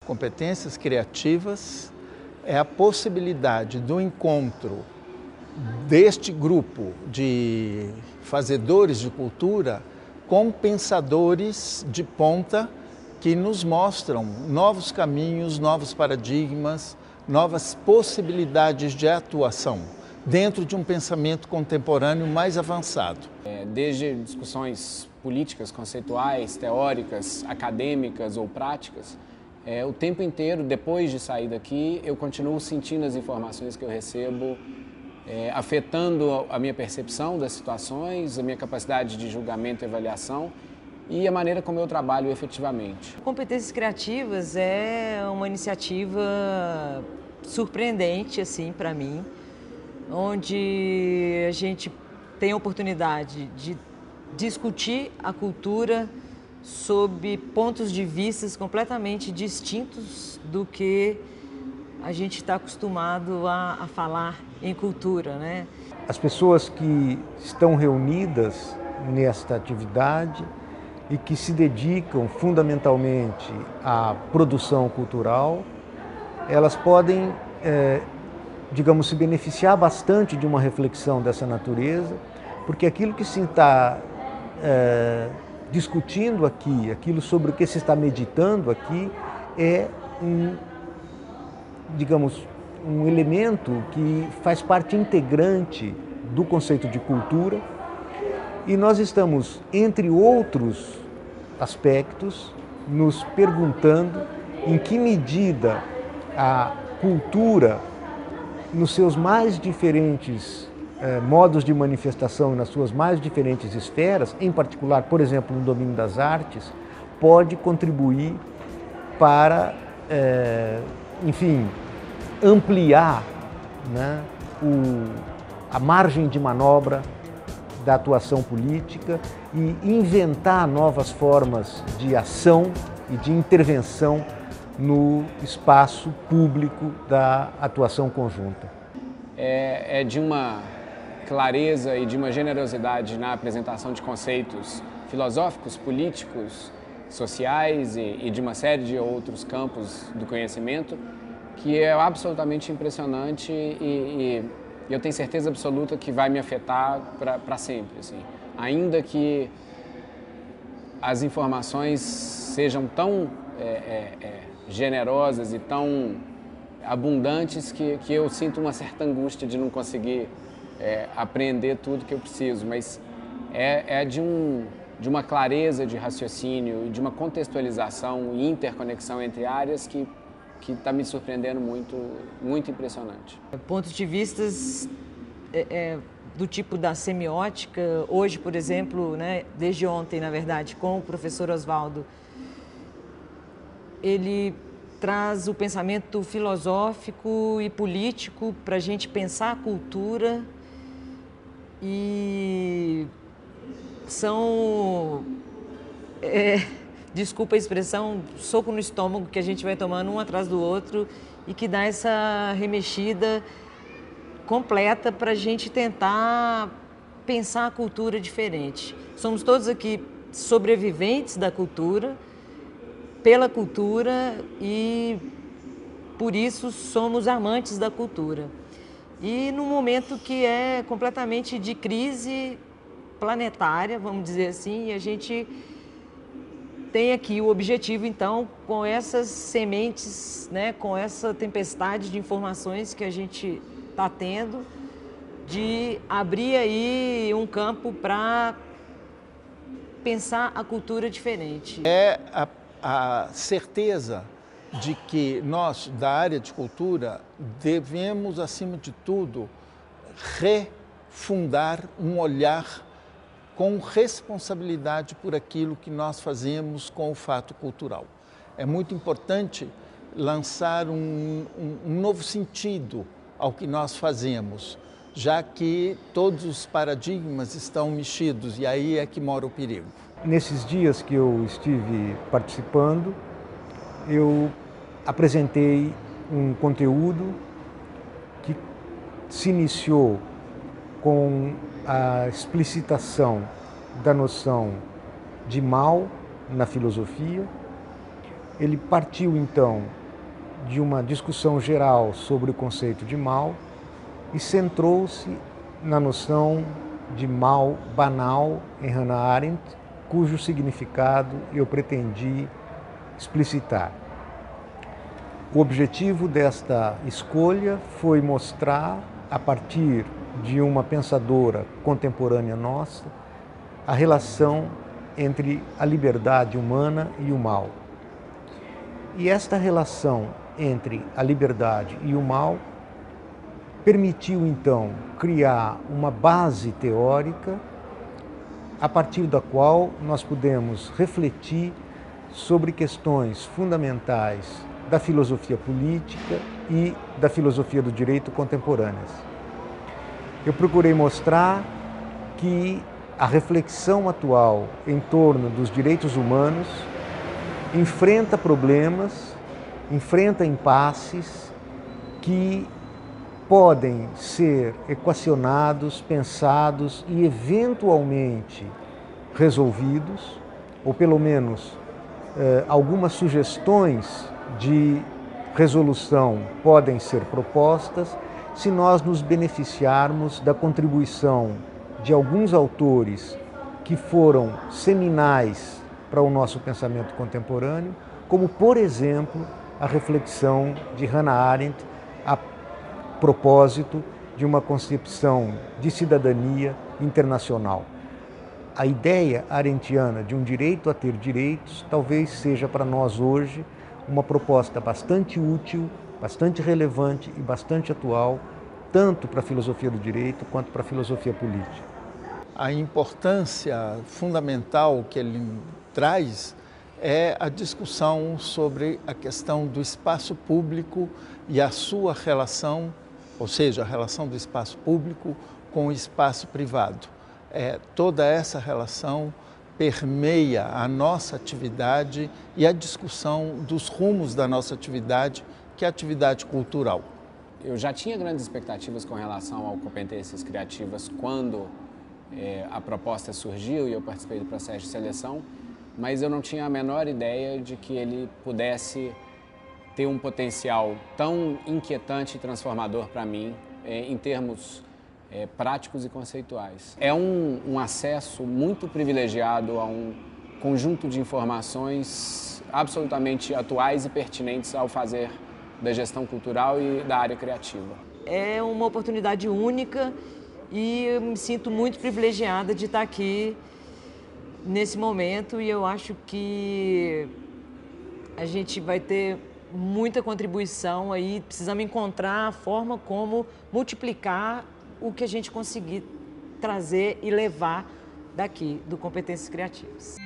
Competências criativas é a possibilidade do encontro deste grupo de fazedores de cultura com pensadores de ponta que nos mostram novos caminhos, novos paradigmas, novas possibilidades de atuação dentro de um pensamento contemporâneo mais avançado. Desde discussões políticas, conceituais, teóricas, acadêmicas ou práticas, o tempo inteiro, depois de sair daqui, eu continuo sentindo as informações que eu recebo, afetando a minha percepção das situações, a minha capacidade de julgamento e avaliação e a maneira como eu trabalho efetivamente. Competências Criativas é uma iniciativa surpreendente, assim, para mim, onde a gente tem a oportunidade de discutir a cultura sob pontos de vista completamente distintos do que a gente está acostumado a falar em cultura, né? As pessoas que estão reunidas nesta atividade e que se dedicam fundamentalmente à produção cultural, elas podem, digamos, se beneficiar bastante de uma reflexão dessa natureza, porque aquilo que se está discutindo aqui, aquilo sobre o que se está meditando aqui, é digamos, um elemento que faz parte integrante do conceito de cultura, e nós estamos, entre outros aspectos, nos perguntando em que medida a cultura, nos seus mais diferentes modos de manifestação e nas suas mais diferentes esferas, em particular, por exemplo, no domínio das artes, pode contribuir para, enfim, ampliar, né, a margem de manobra da atuação política e inventar novas formas de ação e de intervenção no espaço público da atuação conjunta. É de uma clareza e de uma generosidade na apresentação de conceitos filosóficos, políticos, sociais e de uma série de outros campos do conhecimento que é absolutamente impressionante e eu tenho certeza absoluta que vai me afetar para sempre, assim. Ainda que as informações sejam tão generosas e tão abundantes que eu sinto uma certa angústia de não conseguir aprender tudo que eu preciso, mas de uma clareza de raciocínio, de uma contextualização e interconexão entre áreas que está me surpreendendo muito, muito impressionante. Pontos de vistas do tipo da semiótica, hoje, por exemplo, né, desde ontem, na verdade, com o professor Oswaldo, ele traz o pensamento filosófico e político para a gente pensar a cultura e são... desculpa a expressão, soco no estômago que a gente vai tomando um atrás do outro e que dá essa remexida completa para a gente tentar pensar a cultura diferente. Somos todos aqui sobreviventes da cultura, pela cultura e por isso somos amantes da cultura. E num momento que é completamente de crise planetária, vamos dizer assim, e a gente tem aqui o objetivo, então, com essas sementes, né, com essa tempestade de informações que a gente está tendo, de abrir aí um campo para pensar a cultura diferente. É a certeza de que nós, da área de cultura, devemos, acima de tudo, refundar um olhar com responsabilidade por aquilo que nós fazemos com o fato cultural. É muito importante lançar um novo sentido ao que nós fazemos, já que todos os paradigmas estão mexidos e aí é que mora o perigo. Nesses dias que eu estive participando, eu apresentei um conteúdo que se iniciou com a explicitação da noção de mal na filosofia ele partiu então de uma discussão geral sobre o conceito de mal e centrou-se na noção de mal banal em Hannah Arendt, cujo significado eu pretendi explicitar. O objetivo desta escolha foi mostrar, a partir de uma pensadora contemporânea nossa, a relação entre a liberdade humana e o mal. E esta relação entre a liberdade e o mal permitiu, então, criar uma base teórica a partir da qual nós pudemos refletir sobre questões fundamentais da filosofia política e da filosofia do direito contemporâneas. Eu procurei mostrar que a reflexão atual em torno dos direitos humanos enfrenta problemas, enfrenta impasses que podem ser equacionados, pensados e eventualmente resolvidos, ou pelo menos algumas sugestões de resolução podem ser propostas se nós nos beneficiarmos da contribuição de alguns autores que foram seminais para o nosso pensamento contemporâneo, como, por exemplo, a reflexão de Hannah Arendt a propósito de uma concepção de cidadania internacional. A ideia arendtiana de um direito a ter direitos talvez seja para nós hoje uma proposta bastante útil, bastante relevante e bastante atual, tanto para a filosofia do direito quanto para a filosofia política. A importância fundamental que ele traz é a discussão sobre a questão do espaço público e a sua relação, ou seja, a relação do espaço público com o espaço privado. Toda essa relação permeia a nossa atividade e a discussão dos rumos da nossa atividade, que é a atividade cultural. Eu já tinha grandes expectativas com relação ao Competências Criativas quando a proposta surgiu e eu participei do processo de seleção, mas eu não tinha a menor ideia de que ele pudesse ter um potencial tão inquietante e transformador para mim em termos práticos e conceituais. É um acesso muito privilegiado a um conjunto de informações absolutamente atuais e pertinentes ao fazer da gestão cultural e da área criativa. É uma oportunidade única e eu me sinto muito privilegiada de estar aqui nesse momento e eu acho que a gente vai ter muita contribuição aí, precisamos encontrar a forma como multiplicar o que a gente conseguir trazer e levar daqui, do Competências Criativas.